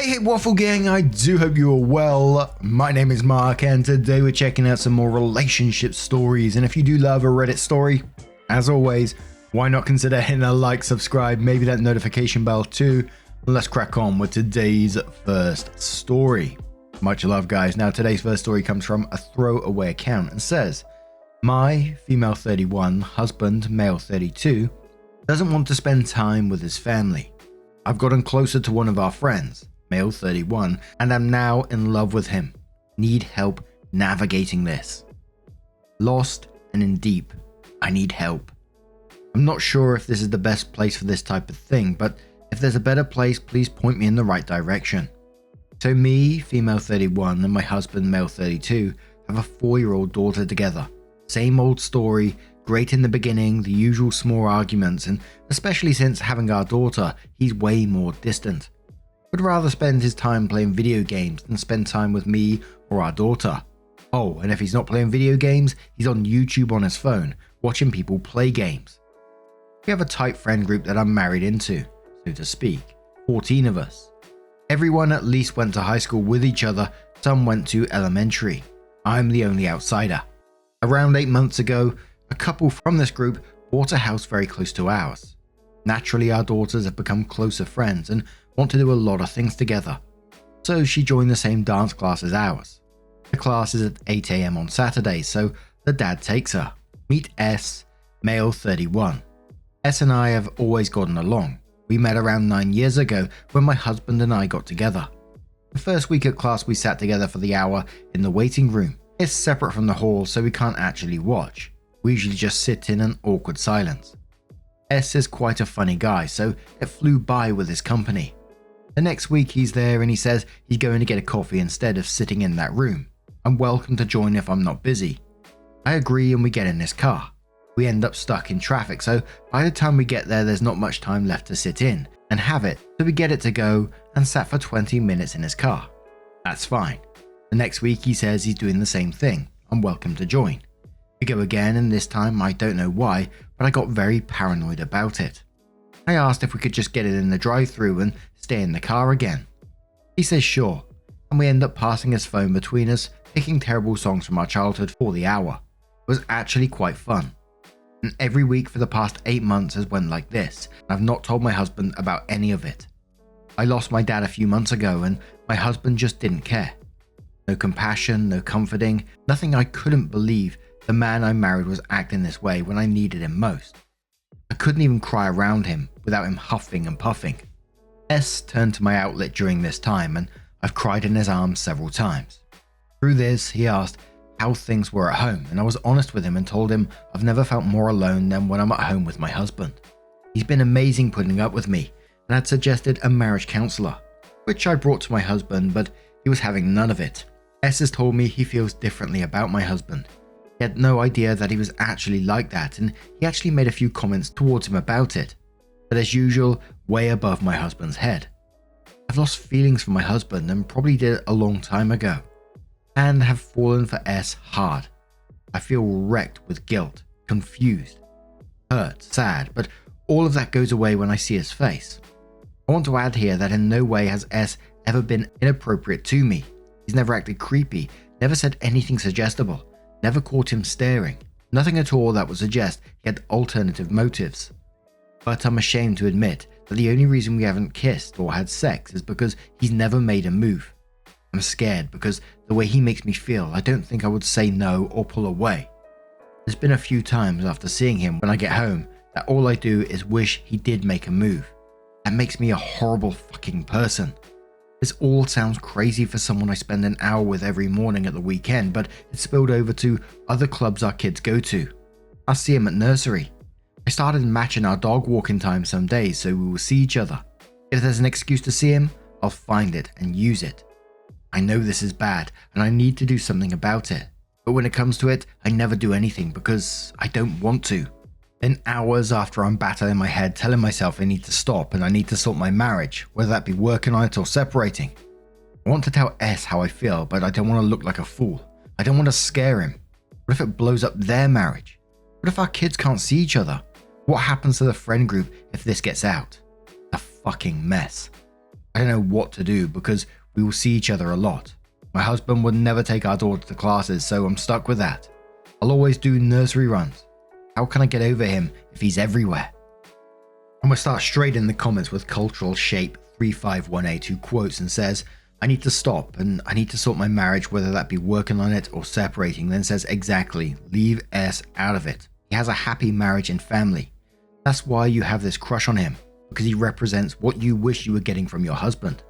Hey Waffle Gang, I do hope you are well. My name is Mark and today we're checking out some more relationship stories, and if you do love a Reddit story, as always, why not consider hitting a like, subscribe, maybe that notification bell too. Let's crack on with today's first story. Much love guys. Now today's first story comes from a throwaway account and says, my female 31 husband, male 32, doesn't want to spend time with his family. I've gotten closer to one of our friends, male 31, and am now in love with him. Need help navigating this. Lost and in deep. I need help. I'm not sure if this is the best place for this type of thing, but if there's a better place, please point me in the right direction. So me, female 31, and my husband, male 32, have a 4-year-old daughter together. Same old story, great in the beginning, the usual small arguments, and especially since having our daughter, he's way more distant. Would rather spend his time playing video games than spend time with me or our daughter. Oh, and if he's not playing video games, he's on YouTube on his phone, watching people play games. We have a tight friend group that I'm married into, so to speak, 14 of us. Everyone at least went to high school with each other, some went to elementary. I'm the only outsider. Around 8 months ago, a couple from this group bought a house very close to ours. Naturally, our daughters have become closer friends and want to do a lot of things together. So she joined the same dance class as ours. The class is at 8 AM on Saturdays, so the dad takes her. Meet S, male 31. S and I have always gotten along. We met around 9 years ago when my husband and I got together. The first week at class we sat together for the hour in the waiting room. It's separate from the hall so we can't actually watch. We usually just sit in an awkward silence. S is quite a funny guy, so it flew by with his company. The next week he's there and he says he's going to get a coffee instead of sitting in that room. I'm welcome to join if I'm not busy. I agree and we get in his car. We end up stuck in traffic, so by the time we get there there's not much time left to sit in and have it, so we get it to go and sat for 20 minutes in his car. That's fine. The next week he says he's doing the same thing. I'm welcome to join. We go again and this time I don't know why, but I got very paranoid about it. I asked if we could just get it in the drive-thru and stay in the car again. He says sure, and we end up passing his phone between us, picking terrible songs from our childhood for the hour. It was actually quite fun. And every week for the past 8 months has went like this, and I've not told my husband about any of it. I lost my dad a few months ago and my husband just didn't care. No compassion, no comforting, nothing. I couldn't believe the man I married was acting this way when I needed him most. I couldn't even cry around him without him huffing and puffing. S turned to my outlet during this time and I've cried in his arms several times. Through this, he asked how things were at home and I was honest with him and told him I've never felt more alone than when I'm at home with my husband. He's been amazing putting up with me and had suggested a marriage counsellor, which I brought to my husband, but he was having none of it. S has told me he feels differently about my husband. He had no idea that he was actually like that, and he actually made a few comments towards him about it, but as usual, way above my husband's head. I've lost feelings for my husband and probably did it a long time ago, and have fallen for S hard. I feel wrecked with guilt, confused, hurt, sad, but all of that goes away when I see his face. I want to add here that in no way has S ever been inappropriate to me. He's never acted creepy, never said anything suggestible. Never caught him staring. Nothing at all that would suggest he had alternative motives. But I'm ashamed to admit that the only reason we haven't kissed or had sex is because he's never made a move. I'm scared because the way he makes me feel, I don't think I would say no or pull away. There's been a few times after seeing him when I get home that all I do is wish he did make a move. That makes me a horrible fucking person. This all sounds crazy for someone I spend an hour with every morning at the weekend, but it's spilled over to other clubs our kids go to. I see him at nursery. I started matching our dog walking time some days so we will see each other. If there's an excuse to see him, I'll find it and use it. I know this is bad and I need to do something about it, but when it comes to it, I never do anything because I don't want to. Then hours after I'm battling my head telling myself I need to stop and I need to sort my marriage, whether that be working on it or separating. I want to tell S how I feel, but I don't want to look like a fool. I don't want to scare him. What if it blows up their marriage? What if our kids can't see each other? What happens to the friend group if this gets out? A fucking mess. I don't know what to do because we will see each other a lot. My husband would never take our daughter to classes, so I'm stuck with that. I'll always do nursery runs. How can I get over him if he's everywhere? I'm going to start straight in the comments with Cultural Shape 351A, who quotes and says, I need to stop and I need to sort my marriage, whether that be working on it or separating. Then says, exactly, leave S out of it. He has a happy marriage and family. That's why you have this crush on him, because he represents what you wish you were getting from your husband.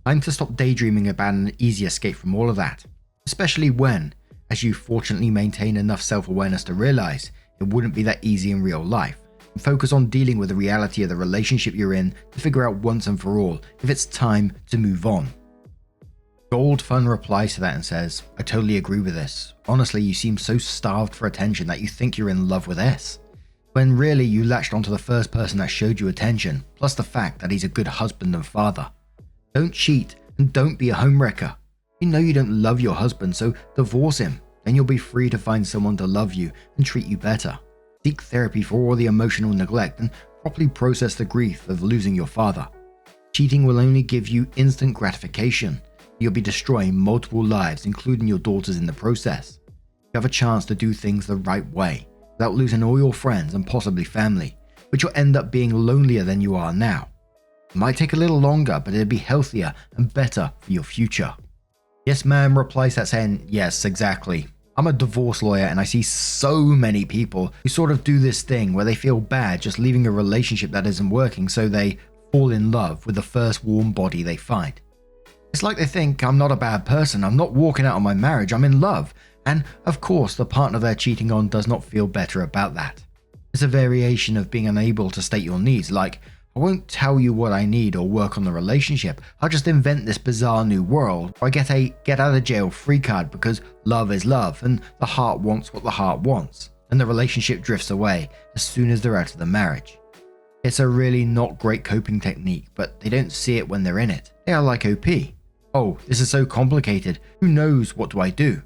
Time to stop daydreaming about an easy escape from all of that, especially when, as you fortunately maintain enough self-awareness to realize it wouldn't be that easy in real life, and focus on dealing with the reality of the relationship you're in to figure out once and for all if it's time to move on. Gold Fun replies to that and says, I totally agree with this. Honestly, you seem so starved for attention that you think you're in love with S, when really you latched onto the first person that showed you attention, plus the fact that he's a good husband and father. Don't cheat and don't be a homewrecker. You know you don't love your husband, so divorce him. Then you'll be free to find someone to love you and treat you better. Seek therapy for all the emotional neglect and properly process the grief of losing your father. Cheating will only give you instant gratification. You'll be destroying multiple lives, including your daughter's in the process. You have a chance to do things the right way, without losing all your friends and possibly family, but you'll end up being lonelier than you are now. It might take a little longer, but it'll be healthier and better for your future. Yes ma'am replies that saying, yes, exactly. I'm a divorce lawyer and I see so many people who sort of do this thing where they feel bad just leaving a relationship that isn't working, so they fall in love with the first warm body they find. It's like they think, I'm not a bad person, I'm not walking out on my marriage, I'm in love. And of course, the partner they're cheating on does not feel better about that. It's a variation of being unable to state your needs, like, I won't tell you what I need or work on the relationship, I'll just invent this bizarre new world, or I get a get out of jail free card because love is love and the heart wants what the heart wants, and the relationship drifts away as soon as they're out of the marriage. It's a really not great coping technique, but they don't see it when they're in it. They are like OP. Oh, this is so complicated. Who knows, what do I do?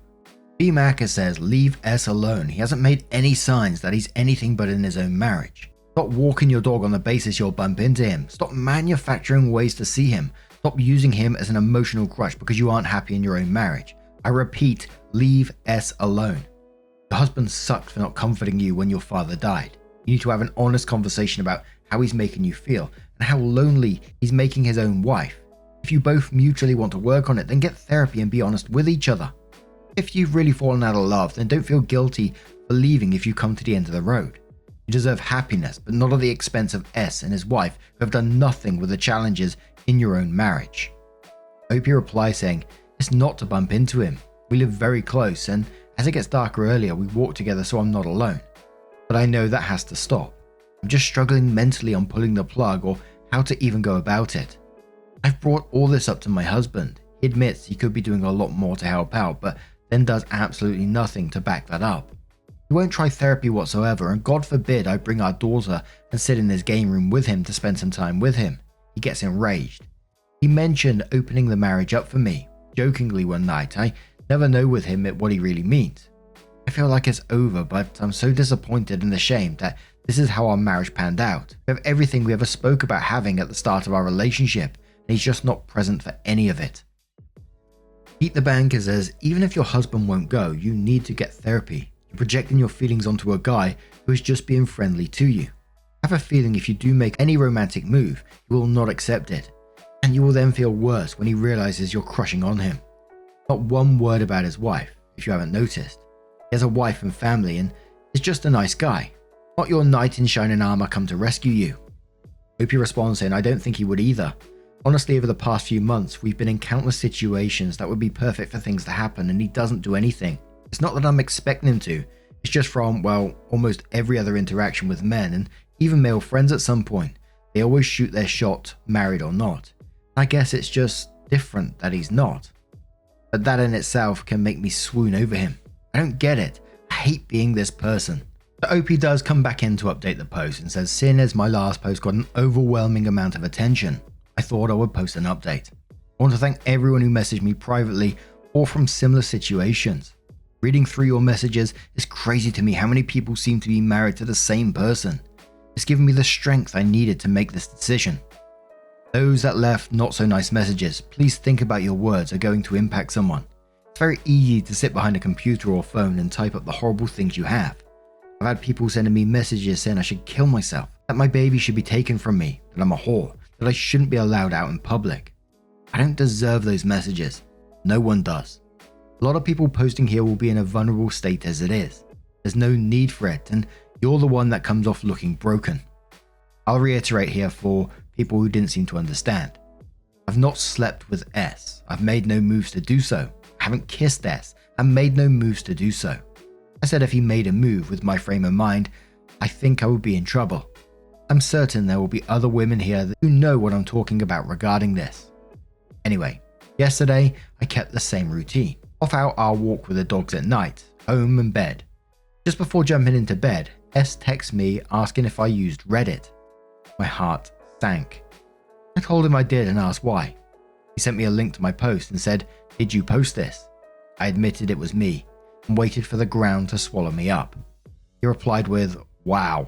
B-Macker says, leave S alone. He hasn't made any signs that he's anything but in his own marriage. Stop walking your dog on the basis you'll bump into him. Stop manufacturing ways to see him. Stop using him as an emotional crutch because you aren't happy in your own marriage. I repeat, leave S alone. Your husband sucked for not comforting you when your father died. You need to have an honest conversation about how he's making you feel and how lonely he's making his own wife. If you both mutually want to work on it, then get therapy and be honest with each other. If you've really fallen out of love, then don't feel guilty for leaving if you come to the end of the road. You deserve happiness, but not at the expense of S and his wife, who have done nothing with the challenges in your own marriage. Opie replies saying, it's not to bump into him. We live very close, and as it gets darker earlier, we walk together so I'm not alone. But I know that has to stop. I'm just struggling mentally on pulling the plug or how to even go about it. I've brought all this up to my husband. He admits he could be doing a lot more to help out, but then does absolutely nothing to back that up. He won't try therapy whatsoever, and God forbid I bring our daughter and sit in his game room with him to spend some time with him. He gets enraged. He mentioned opening the marriage up for me, jokingly one night. I never know with him what he really means. I feel like it's over, but I'm so disappointed and ashamed that this is how our marriage panned out. We have everything we ever spoke about having at the start of our relationship, and he's just not present for any of it. Pete the Banker says, even if your husband won't go, you need to get therapy. You're projecting your feelings onto a guy who is just being friendly to you. I have a feeling if you do make any romantic move, he will not accept it, and you will then feel worse when he realizes you're crushing on him. Not one word about his wife, if you haven't noticed. He has a wife and family and is just a nice guy. Not your knight in shining armor come to rescue you. Opie responds saying, I don't think he would either. Honestly, over the past few months, we've been in countless situations that would be perfect for things to happen, and he doesn't do anything. It's not that I'm expecting him to, it's just from, well, almost every other interaction with men, and even male friends at some point. They always shoot their shot, married or not. I guess it's just different that he's not. But that in itself can make me swoon over him. I don't get it. I hate being this person. But OP does come back in to update the post and says, seeing as my last post got an overwhelming amount of attention, I thought I would post an update. I want to thank everyone who messaged me privately or from similar situations. Reading through your messages is crazy to me how many people seem to be married to the same person. It's given me the strength I needed to make this decision. Those that left not so nice messages, please think about your words are going to impact someone. It's very easy to sit behind a computer or phone and type up the horrible things you have. I've had people sending me messages saying I should kill myself, that my baby should be taken from me, that I'm a whore, that I shouldn't be allowed out in public. I don't deserve those messages. No one does. A lot of people posting here will be in a vulnerable state as it is. There's no need for it, and you're the one that comes off looking broken. I'll reiterate here for people who didn't seem to understand. I've not slept with S. I've made no moves to do so. I haven't kissed S and made no moves to do so. I said if he made a move with my frame of mind, I think I would be in trouble. I'm certain there will be other women here who know what I'm talking about regarding this. Anyway, yesterday I kept the same routine. Off out our walk with the dogs at night, home and bed. Just before jumping into bed, S texts me asking if I used Reddit. My heart sank. I told him I did and asked why. He sent me a link to my post and said, "Did you post this?" I admitted it was me and waited for the ground to swallow me up. He replied with, "Wow."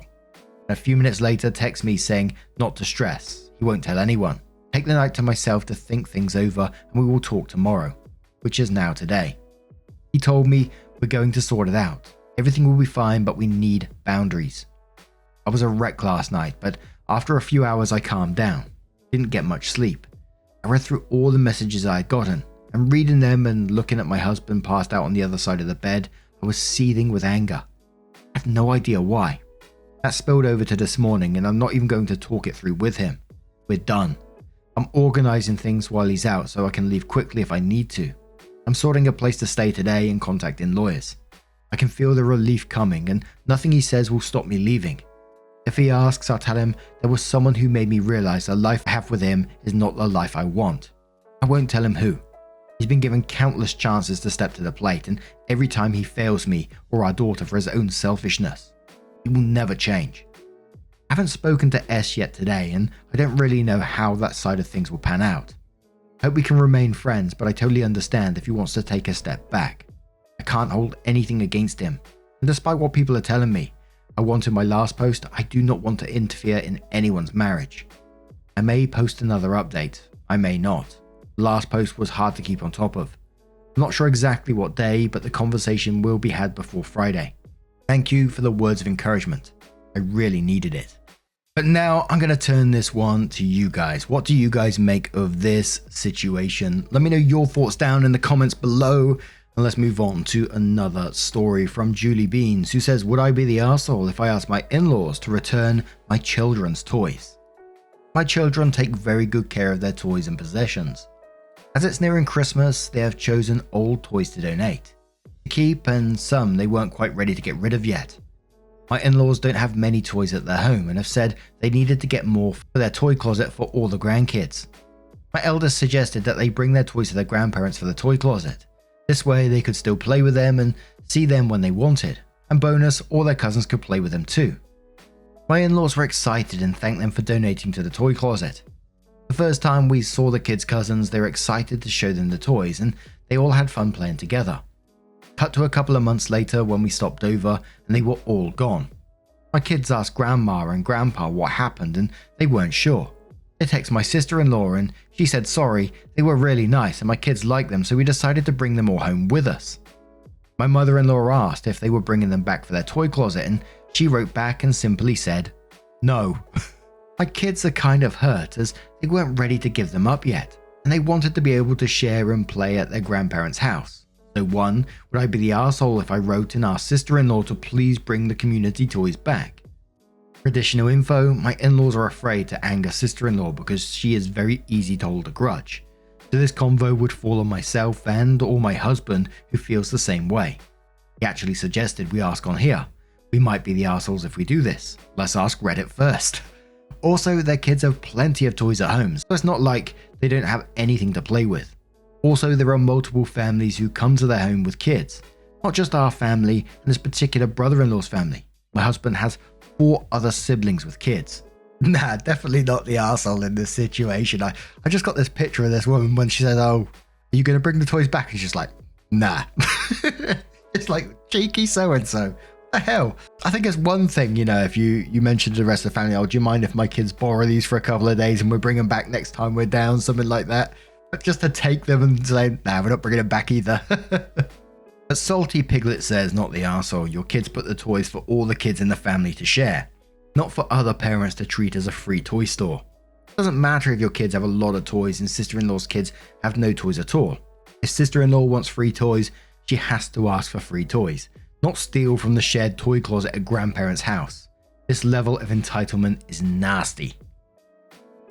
And a few minutes later texted me saying not to stress, he won't tell anyone. Take the night to myself to think things over and we will talk tomorrow, which is now today. He told me we're going to sort it out. Everything will be fine, but we need boundaries. I was a wreck last night, but after a few hours I calmed down. Didn't get much sleep. I read through all the messages I had gotten, and reading them and looking at my husband passed out on the other side of the bed, I was seething with anger. I have no idea why. That spilled over to this morning, and I'm not even going to talk it through with him. We're done. I'm organising things while he's out so I can leave quickly if I need to. I'm sorting a place to stay today and contacting lawyers. I can feel the relief coming, and nothing he says will stop me leaving. If he asks, I'll tell him there was someone who made me realise the life I have with him is not the life I want. I won't tell him who. He's been given countless chances to step to the plate, and every time he fails me or our daughter for his own selfishness. He will never change. I haven't spoken to S yet today, and I don't really know how that side of things will pan out. I hope we can remain friends, but I totally understand if he wants to take a step back. I can't hold anything against him, and despite what people are telling me, I want in my last post, I do not want to interfere in anyone's marriage. I may post another update, I may not. The last post was hard to keep on top of. I'm not sure exactly what day, but the conversation will be had before Friday. Thank you for the words of encouragement. I really needed it. But now I'm going to turn this one to you guys. What do you guys make of this situation? Let me know your thoughts down in the comments below. And let's move on to another story from Julie Beans, who says, would I be the arsehole if I asked my in-laws to return my children's toys? My children take very good care of their toys and possessions. As it's nearing Christmas, they have chosen old toys to donate, to keep, and some they weren't quite ready to get rid of yet. My in-laws don't have many toys at their home and have said they needed to get more for their toy closet for all the grandkids. My eldest suggested that they bring their toys to their grandparents for the toy closet. This way they could still play with them and see them when they wanted, and bonus, all their cousins could play with them too. My in-laws were excited and thanked them for donating to the toy closet. The first time we saw the kids' cousins, they were excited to show them the toys and they all had fun playing together. Cut to a couple of months later when we stopped over and they were all gone. My kids asked Grandma and Grandpa what happened and they weren't sure. They texted my sister-in-law and she said sorry, they were really nice and my kids liked them, so we decided to bring them all home with us. My mother-in-law asked if they were bringing them back for their toy closet and she wrote back and simply said, no. My kids are kind of hurt as they weren't ready to give them up yet and they wanted to be able to share and play at their grandparents' house. So one, would I be the arsehole if I wrote and asked sister-in-law to please bring the community toys back? For additional info, my in-laws are afraid to anger sister-in-law because she is very easy to hold a grudge. So this convo would fall on myself and or my husband who feels the same way. He actually suggested we ask on here. We might be the assholes if we do this. Let's ask Reddit first. Also, their kids have plenty of toys at home, so it's not like they don't have anything to play with. Also, there are multiple families who come to their home with kids. Not just our family and this particular brother-in-law's family. My husband has 4 other siblings with kids. Nah, definitely not the arsehole in this situation. I just got this picture of this woman when she said, oh, are you going to bring the toys back? And she's like, nah. It's like, cheeky so-and-so. What the hell? I think it's one thing, if you mentioned to the rest of the family, oh, do you mind if my kids borrow these for a couple of days and we bring them back next time we're down, something like that. But just to take them and say, nah, we're not bringing them back either. But Salty Piglet says, not the arsehole, your kids put the toys for all the kids in the family to share, not for other parents to treat as a free toy store. It doesn't matter if your kids have a lot of toys and sister-in-law's kids have no toys at all. If sister-in-law wants free toys, she has to ask for free toys, not steal from the shared toy closet at grandparents' house. This level of entitlement is nasty.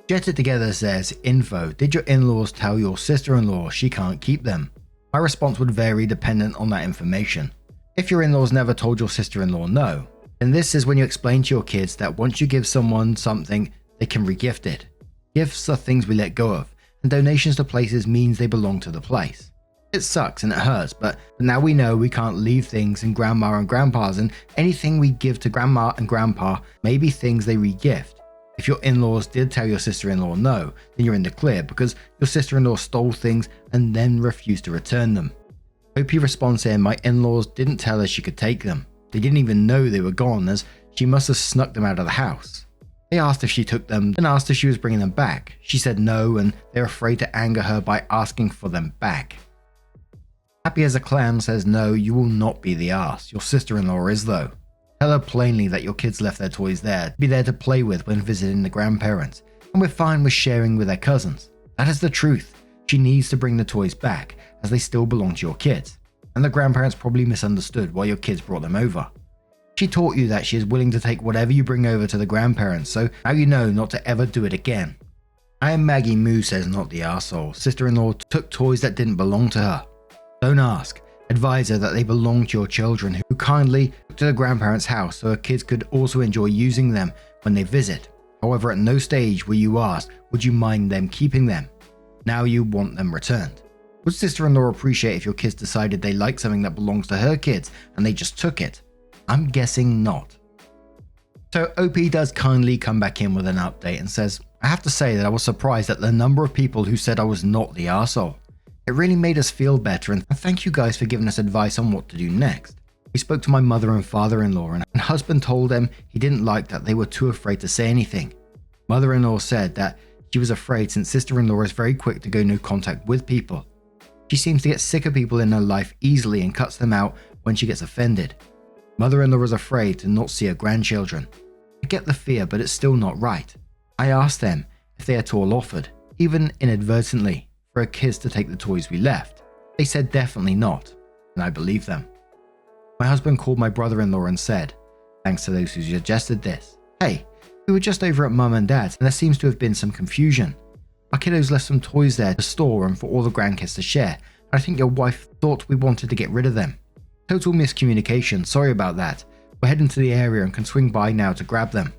Jet It Together says, info, did your in-laws tell your sister-in-law she can't keep them? My response would vary dependent on that information. If your in-laws never told your sister-in-law no, then this is when you explain to your kids that once you give someone something, they can re-gift it. Gifts are things we let go of, and donations to places means they belong to the place. It sucks and it hurts, but now we know we can't leave things in grandma and grandpa's, and anything we give to grandma and grandpa may be things they re-gift. If your in-laws did tell your sister-in-law no, then you're in the clear because your sister-in-law stole things and then refused to return them. Hope you respond saying, my in-laws didn't tell her she could take them. They didn't even know they were gone, as she must have snuck them out of the house. They asked if she took them, then asked if she was bringing them back. She said no, and they're afraid to anger her by asking for them back. Happy as a Clam says, no, you will not be the arse. Your sister-in-law is though. Tell her plainly that your kids left their toys there to be there to play with when visiting the grandparents, and we're fine with sharing with their cousins. That is the truth. She needs to bring the toys back, as they still belong to your kids, and the grandparents probably misunderstood why your kids brought them over. She taught you that she is willing to take whatever you bring over to the grandparents, so now you know not to ever do it again. I am Maggie Moo says, not the arsehole. Sister-in-law took toys that didn't belong to her. Don't ask. Advise her that they belong to your children, who kindly took to the grandparents' house so her kids could also enjoy using them when they visit. However, at no stage were you asked, would you mind them keeping them? Now you want them returned. Would sister-in-law appreciate if your kids decided they like something that belongs to her kids and they just took it? I'm guessing not. So OP does kindly come back in with an update and says, I have to say that I was surprised at the number of people who said I was not the arsehole. It really made us feel better, and thank you guys for giving us advice on what to do next. We spoke to my mother and father-in-law, and husband told them he didn't like that they were too afraid to say anything. Mother-in-law said that she was afraid since sister-in-law is very quick to go no contact with people. She seems to get sick of people in her life easily and cuts them out when she gets offended. Mother-in-law was afraid to not see her grandchildren. I get the fear, but it's still not right. I asked them if they at all offered, even inadvertently, for her kids to take the toys we left. They said definitely not, and I believe them. My husband called my brother-in-law and said, thanks to those who suggested this, hey, we were just over at mum and dad's and there seems to have been some confusion. Our kiddos left some toys there to store and for all the grandkids to share, and I think your wife thought we wanted to get rid of them. Total miscommunication, sorry about that. We're heading to the area and can swing by now to grab them.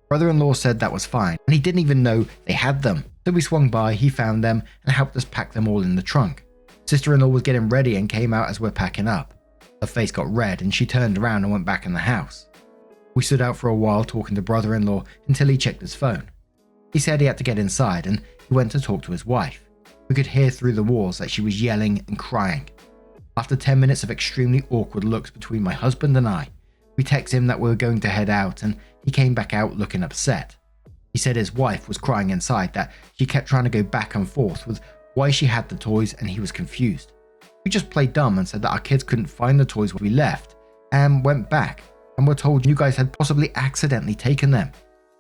Brother-in-law said that was fine, and he didn't even know they had them. So we swung by, he found them, and helped us pack them all in the trunk. Sister-in-law was getting ready and came out as we're packing up. Her face got red and she turned around and went back in the house. We stood out for a while talking to brother-in-law until he checked his phone. He said he had to get inside and he went to talk to his wife. We could hear through the walls that she was yelling and crying. After 10 minutes of extremely awkward looks between my husband and I, we texted him that we were going to head out and he came back out looking upset. He said his wife was crying inside, that she kept trying to go back and forth with why she had the toys and he was confused. We just played dumb and said that our kids couldn't find the toys we left and went back and were told you guys had possibly accidentally taken them.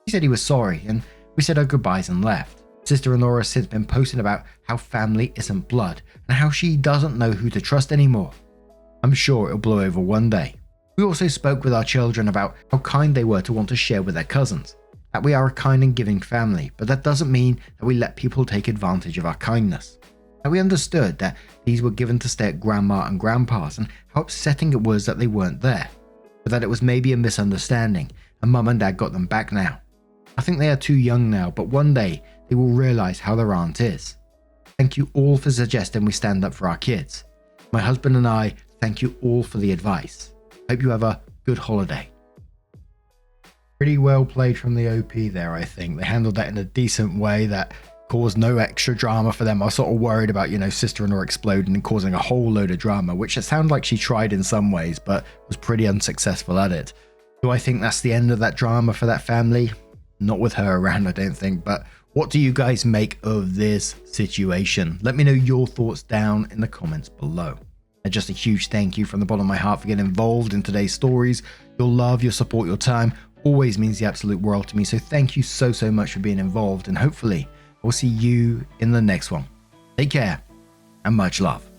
He said he was sorry and we said our goodbyes and left. Sister-in-law has since been posting about how family isn't blood and how she doesn't know who to trust anymore. I'm sure it'll blow over one day. We also spoke with our children about how kind they were to want to share with their cousins. That we are a kind and giving family, but that doesn't mean that we let people take advantage of our kindness. That we understood that these were given to stay at grandma and grandpa's and how upsetting it was that they weren't there, but that it was maybe a misunderstanding and mum and dad got them back now. I think they are too young now, but one day they will realize how their aunt is. Thank you all for suggesting we stand up for our kids. My husband and I thank you all for the advice. Hope you have a good holiday. Pretty well played from the OP there, I think. They handled that in a decent way that caused no extra drama for them. I was sort of worried about, sister-in-law exploding and causing a whole load of drama, which it sounded like she tried in some ways, but was pretty unsuccessful at it. Do I think that's the end of that drama for that family? Not with her around, I don't think. But what do you guys make of this situation? Let me know your thoughts down in the comments below. And just a huge thank you from the bottom of my heart for getting involved in today's stories. Your love, your support, your time always means the absolute world to me. So thank you so much for being involved. And hopefully we'll see you in the next one. Take care and much love.